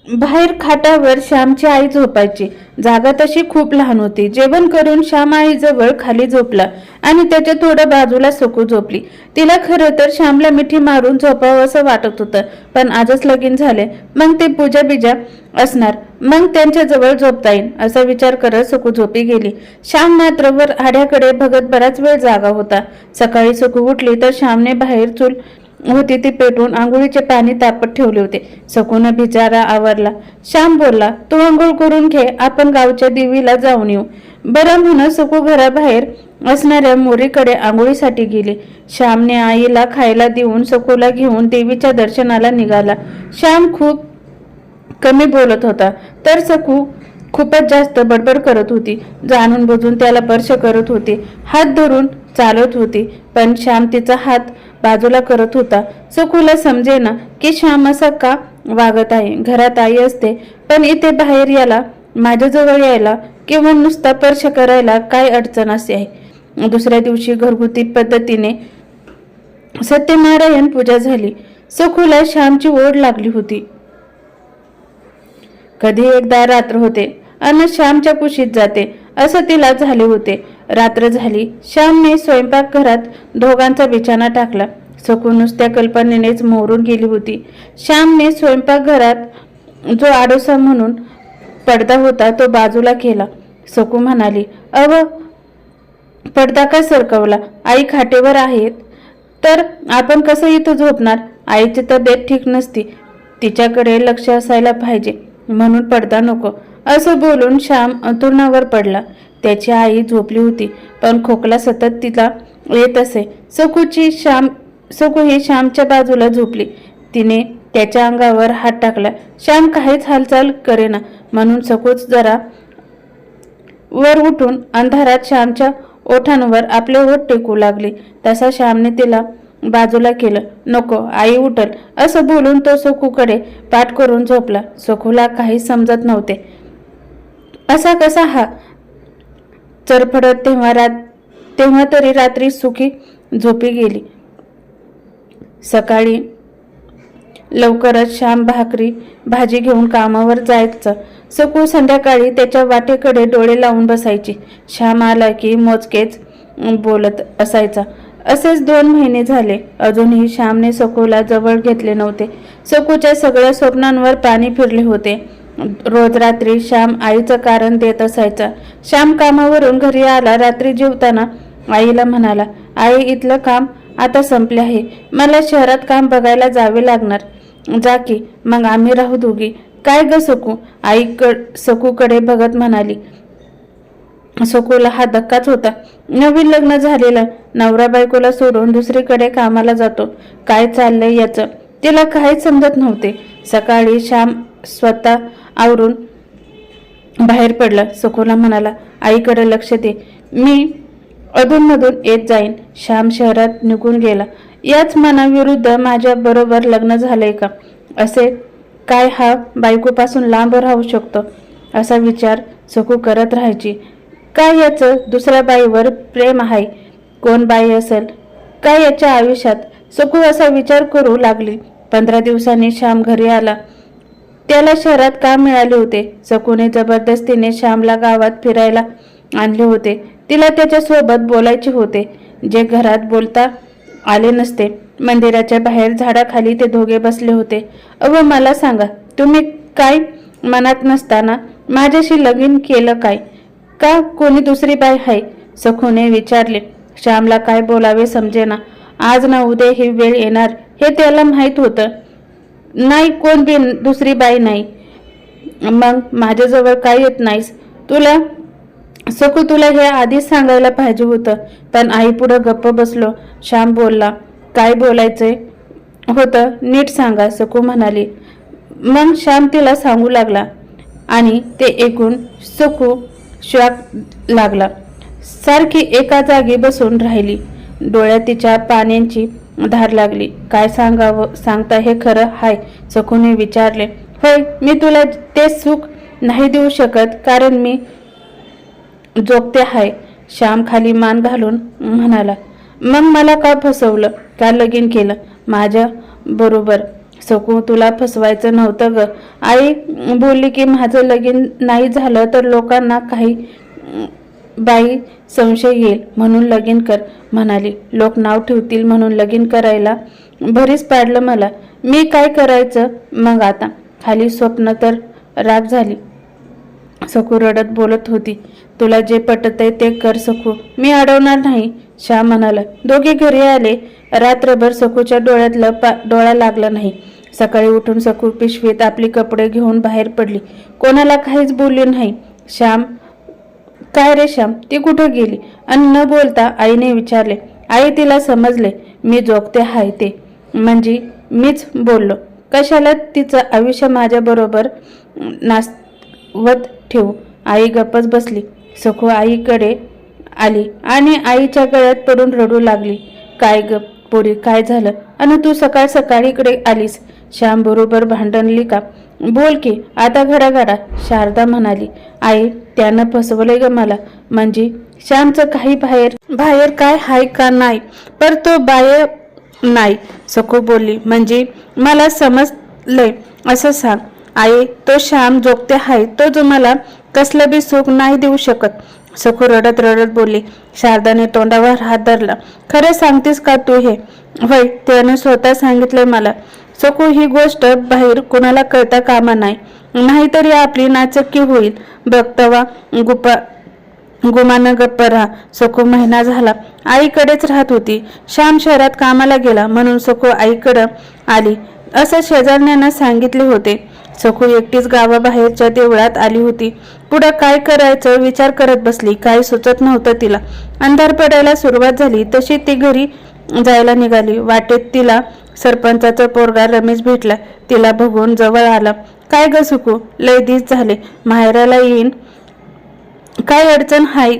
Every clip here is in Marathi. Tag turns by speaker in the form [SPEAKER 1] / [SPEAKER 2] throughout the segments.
[SPEAKER 1] बाहेर खाटावर श्यामची आई झोपायची. जागा तशी खूप लहान होती. जेवण करून श्याम आईजवळ खाली झोपला आणि त्याच्या थोडं बाजूला सकू झोपली. तिला खरं तर श्यामला मिठी मारून झोपावं असं वाटत होतं, पण आजच लगीन झाले, मग ते पूजा बिजा असणार, मग त्यांच्या जवळ झोपता येईल असा विचार करत सकू झोपी गेली. श्याम मात्र वर आड्याकडे बघत बराच वेळ जागा होता. सकाळी सकू उठली तर श्यामने बाहेर चूल होती ती पेटवून आंघोळीचे पाणी तापत ठेवले होते. सकून बिचारा आवरला. श्याम बोलला, तू आंघोळ करून घे, आपण गावच्या देवीला जाऊन येऊ. बरं म्हणत सकू घराबाहेर असणाऱ्या मोरीकडे आंघोळीसाठी गेली. श्यामने आईला खायला देऊन सकूला घेऊन देवीच्या दर्शनाला निघाला. श्याम खूप कमी बोलत होता तर सकू खूपच जास्त बडबड करत होती. जाणून बुजून त्याला स्पर्श करत होती, हात धरून चालत होती, पण श्याम तिचा हात बाजूला करत होता. सकूला समजेना की श्याम असा का वागत आहे. घरात आई असते, पण इथे बाहेर याला, माझ्याजवळ यायला किंवा नुसता स्पर्श करायला काय अडचण असे आहे. दुसऱ्या दिवशी घरगुती पद्धतीने सत्यनारायण पूजा झाली. सकूला श्यामची ओढ लागली होती. कधी एकदा रात्र होते अन श्यामच्या कुशीत जाते असं तिला झाले होते. रात्र झाली. श्यामने स्वयंपाकघरात दोघांचा बिछाना टाकला. सकू नुसत्या कल्पनेनेच मोहरून गेली होती. श्यामने स्वयंपाकघरात जो आडोसा म्हणून पडदा होता तो बाजूला केला. सकू म्हणाली, अव पडदा का सरकवला? आई खाटेवर आहेत तर आपण कसं इथं झोपणार? आईची तब्येत ठीक नसती, तिच्याकडे लक्ष असायला पाहिजे, म्हणून पडदा नको असं बोलून श्याम अंथरुणावर पडला. त्याची आई झोपली होती, पण खोकला सतत तिला येत असे. सकू ही श्यामच्या बाजूला झोपली. तिने त्याच्या अंगावर हात टाकला. श्याम काहीच हालचाल करेना, म्हणून सकूच जरा वर उठून अंधारात श्यामच्या ओठांवर आपले ओठ टेकू लागले. तसा श्यामने तिला बाजूला केलं. नको, आई उठल असं बोलून तो सकूकडे पाठ करून झोपला. सकूला काही समजत नव्हते. असा कसा हा चरफडत तेव्हा तरी रात्री सुखी झोपी गेली. सकाळी लवकरच श्याम भाकरी भाजी घेऊन कामावर जायचं. सकू संध्याकाळी त्याच्या वाटेकडे डोळे लावून बसायची. श्याम आला की मोजकेच बोलत असायचा. असेच 2 महिने झाले. अजूनही श्यामने सकूला जवळ घेतले नव्हते. सकूच्या सगळ्या स्वप्नांवर पाणी फिरले होते. रोज रात्री श्याम आईचं कारण देत असायचा. श्याम कामावरून घरी आला. रात्री जेवताना आईला म्हणाला, आई इथलं काम आता संपले आहे, मला शहरात काम बघायला जावे लागणार. जा की, मग आम्ही राहू दोघी. काय ग सकू? आई सकूकडे बघत म्हणाली. सकूला हा धक्काच होता. नवीन लग्न झालेला नवरा बायकोला सोडून दुसरीकडे कामाला जातो. काय चाललंय याचं तिला काहीच समजत नव्हते. सकाळी श्याम स्वतः आवरून बाहेर पडला. सकूला म्हणाला, आईकडे लक्ष दे, मी अधूनमधून येत जाईन. श्याम शहरात निघून गेला. याच मनाविरुद्ध माझ्या बरोबर लग्न झालंय का? असे काय हा बायकोपासून लांब राहू शकतो असा विचार सकू करत राहायची. काय याचं दुसऱ्या बाईवर प्रेम आहे? कोण बाई असेल काय याच्या आयुष्यात? सकू असा विचार करू लागली. 15 दिवसांनी श्याम घरी आला. त्याला शहरात काम मिळाले होते. सकूने जबरदस्तीने श्यामला गावात फिरायला आणले होते. तिला त्याच्यासोबत बोलायचे होते, जे घरात बोलता आले नसते. मंदिराच्या बाहेर झाडाखाली ते दोघे बसले होते. अव मला सांगा, तुम्ही काय मनात नसताना माझ्याशी लगीन केलं काय? का कोणी दुसरी बाई आहे? सखूने विचारले. श्यामला काय बोलावे समजेना. आज ना उद्या ही वेळ येणार हे त्याला माहीत होतं. नाही, कोण बी दुसरी बाई नाही. मग माझ्याजवळ काय येत नाहीस? सकू तुला हे आधीच सांगायला पाहिजे होतं, पण आई पुढं गप्प बसलो. श्याम बोलला, काय बोलायचंय होतं नीट सांगा, सकू म्हणाली. मग श्याम तिला सांगू लागला आणि ते ऐकून सकू श्वास लागला. सारखी एका जागी बसून राहिली. डोळ्यात तिच्या पाण्याची धार लागली. काय सांगता हे खरं हाय? सकूने विचारले. होय, मी तुला ते सुख नाही देऊ शकत, कारण मी जोगते हाय. श्याम खाली मान घालून म्हणाला. मग मला का फसवलं? का लगीन केलं माझ्या बरोबर? सकू तुला फसवायचं नव्हतं ग. आई बोलली की माझं लगीन नाही झालं तर लोकांना काही बाई संशय येईल म्हणून लगीन कर म्हणाली. लोक नाव ठेवतील म्हणून लगीन करायला भरीस पाडलं मला. मी काय करायचं मग आता. खाली स्वप्न तर राग झाली. सकू रडत बोलत होती. तुला जे पटत आहे ते कर सकू, मी अडवणार नाही, श्याम म्हणाला. दोघे घरी आले. रात्रभर सकूच्या डोळ्यातलं डोळा लागला नाही. सकाळी उठून सकू पिशवीत आपली कपडे घेऊन बाहेर पडली. कोणाला काहीच बोलली नाही. श्याम काय रे श्याम, ती कुठं गेली? आणि न बोलता आईने विचारले. आई तिला समजले मी जोगते हाय ते, म्हणजे मीच बोललो. कशाला तिचं आयुष्य माझ्याबरोबर नासवत ठेवू. आई गप्पच बसली. सकू आईकडे आली आणि आईच्या गळ्यात पडून रडू लागली. काय ग पोरी, काय झालं? आणि तू सकाळ सकाळी इकडे आलीस? श्याम बरोबर भांडणली का? बोल की आता घडाघडा, शारदा म्हणाली. आई त्यानं फसवलंय ग मला. म्हणजे श्यामचं काही बाहेर काय हाय का नाही? पर तो बाहेर नाही, सकू बोलली. म्हणजे मला समजलंय असं सांग. आई तो श्याम जोगते हाय, तो जो मला कसलं बी सुख नाही देऊ शकत. सकू रडत रडत बोलली. शारदाने तोंडावर हात धरला. खरं सांगतेस का तू हे? होय, त्याने स्वतः सांगितलंय मला. सकू ही गोष्ट बाहेर कोणाला कळता कामा नाही, नाहीतरी आपली नाचक्की होईल बघ. तवा गुमानं गप्प राहा. सकू महिना झाला आईकडेच राहत होती. श्याम शहरात कामाला गेला म्हणून सकू आईकडं आली असं शेजारण्यानं सांगितले होते. सकू एकटीच गावाबाहेरच्या देवळात आली होती. पुढं काय करायचं विचार करत बसली. काय सुचत नव्हतं तिला. अंधार पडायला सुरुवात झाली तशी ती घरी जायला निघाली. वाटेत तिला सरपंचाचा पोरगा रमेश भेटला. तिला बघून जवळ आला. काय ग सकू, लय दिस झाले, माहेराला येईन, काय अडचण हाय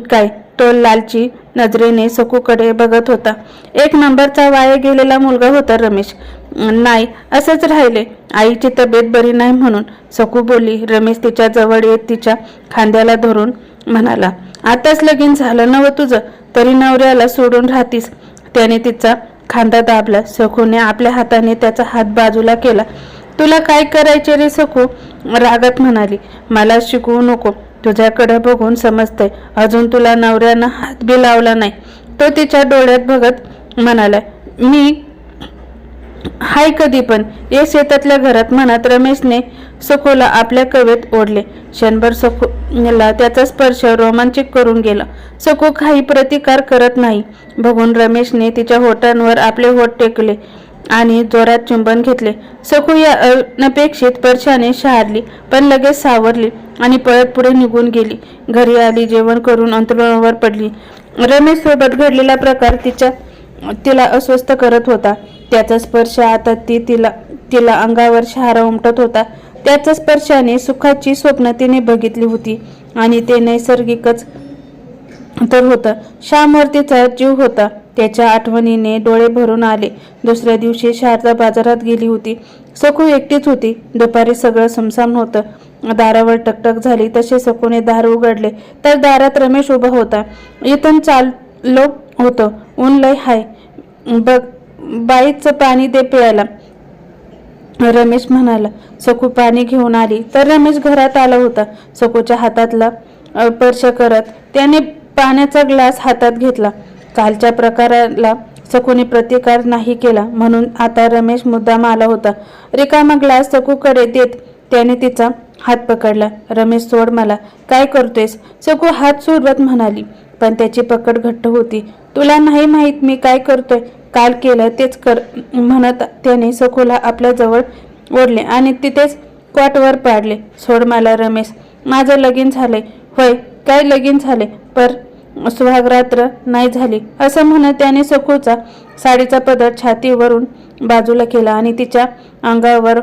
[SPEAKER 1] काय? तो लालची नजरेने सकूकडे बघत होता. एक नंबरचा वाया गेलेला मुलगा होता रमेश. नाही, असंच राहिले, आईची तब्येत बरी नाही म्हणून, सकू बोलली. रमेश तिच्या जवळ येत तिच्या खांद्याला धरून म्हणाला. आताच लगीन झालं नव तुझं, तरी नवऱ्याला सोडून राहतीस. त्याने तिचा खांदा दाबला. सकूने आपल्या हाताने त्याचा हात बाजूला केला. तुला काय करायचे रे सकू, रागात म्हणाली. मला शिकवू नको, तुझ्याकडे बघून समजतंय अजून तुला नवऱ्यानं हात बी लावला नाही. तो तिच्या डोळ्यात बघत म्हणाला. मी हाय कधी पण या शेतातल्या घरात म्हणत रमेशने सकूला आपल्या कवेत ओढले. क्षणभर सकूला त्याचा स्पर्श रोमांचित करून गेला. सकू काही प्रतिकार करत नाही. बघून रमेशने तिच्या होठांवर आपले होठ टेकले आणि जोरात चुंबन घेतले. सकू या अनपेक्षित स्पर्शाने शहारली, पण लगेच सावरली आणि पळत पुढे निघून गेली. घरी आली, जेवण करून अंथरुणावर पडली. रमेश सोबत घडलेला प्रकार तिला अस्वस्थ करत होता. त्याचा स्पर्श आता तिला अंगावर शहारा उमटत होता. त्याच्या स्पर्शाने सुखाची स्वप्न तिने बघितली होती आणि ते नैसर्गिकच तर होतं. श्यामवर तिचा जीव होता. त्याच्या आठवणीने डोळे भरून आले. दुसऱ्या दिवशी शारदा बाजारात गेली होती. सकू एकटीच होती. दुपारी सगळं सुमसाम होतं. दारावर टकटक झाली तसे सकूने दार उघडले तर दारात रमेश उभा होता. इथून चाललो होतो, ऊन लय हाय, बघ बाईचं पाणी दे प्यायला, रमेश म्हणाला. सकू पाणी घेऊन आली तर रमेश घरात आला होता. सकूच्या हातातला स्पर्श करत त्याने पाण्याचा ग्लास हातात घेतला. कालच्या प्रकाराला सकूने प्रतिकार नाही केला म्हणून आता रमेश मुद्दाम आला होता. रिकामा ग्लास सकूकडे देत त्याने तिचा हात पकडला. रमेश सोड मला, काय करतोयस? सकू हात सोडवत म्हणाली, पण त्याची पकड घट्ट होती. तुला नाही माहीत मी काय करतोय? काल केलं तेच कर म्हणत त्याने सकूला आपल्या जवळ ओढले आणि तिथेच क्वाटवर पाडले. सोड मला रमेश, माझं लगीन झालंय. होय, काय लगीन झाले, पर सुहागरात्र नाही झाली, असं म्हणत त्याने सकूचा साडीचा पदर छातीवरून बाजूला केला आणि तिच्या अंगावर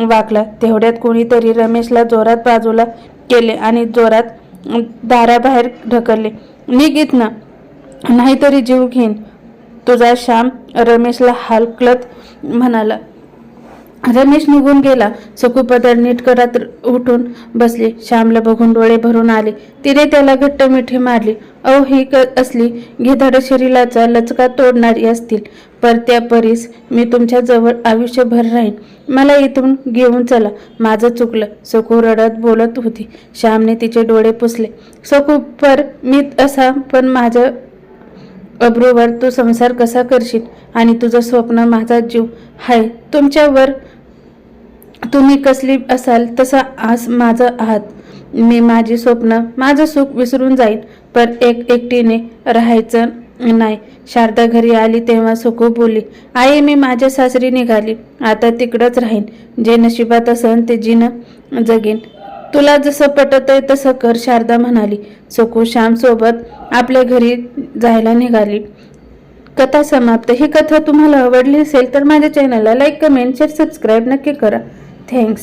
[SPEAKER 1] वाकला. तेवढ्यात कोणीतरी रमेशला जोरात बाजूला केले आणि जोरात दाराबाहेर ढकलले. निघित ना, नाहीतरी जीव घेईन तुझा श्याम, रमेशला हलकत म्हणाला. रमेश निघून गेला. सकू पदर नीट करत उठून बसली. श्यामला बघून डोळे भरून आले. तिने त्याला घट्ट मिठी मारली. अहो, ही असली गिधाड शरीराचा लचका तोडणारी असतील, पर त्या परीस मी तुमच्या जवळ आयुष्यभर राहीन. मला इथून घेऊन चला, माझं चुकलं. सकू रडत बोलत होती. श्यामने तिचे डोळे पुसले. सकू, पर मी असा, पण माझ्या अब्रूवर तू संसार कसा करशील? आणि तुझं स्वप्न माझा जीव हाय तुमच्यावर. तुम्ही कसली असाल तसा आज माझं आहात. मी माझी स्वप्न, माझं सुख विसरून जाईन, पण एकटीने राहायचं नाही. शारदा घरी आली तेव्हा सुखू बोलली, आई, मी माझ्या सासरी निघाली. आता तिकडंच राहीन. जे नशिबात असन ते जीनं जगेन. तुला जसं पटतंय तसं कर, शारदा म्हणाली. सकू श्याम सोबत आपल्या घरी जायला निघाली. कथा समाप्त. ही कथा तुम्हाला आवडली असेल तर माझ्या चॅनलला लाईक, कमेंट, शेअर, सबस्क्राईब नक्की करा. थँक्स.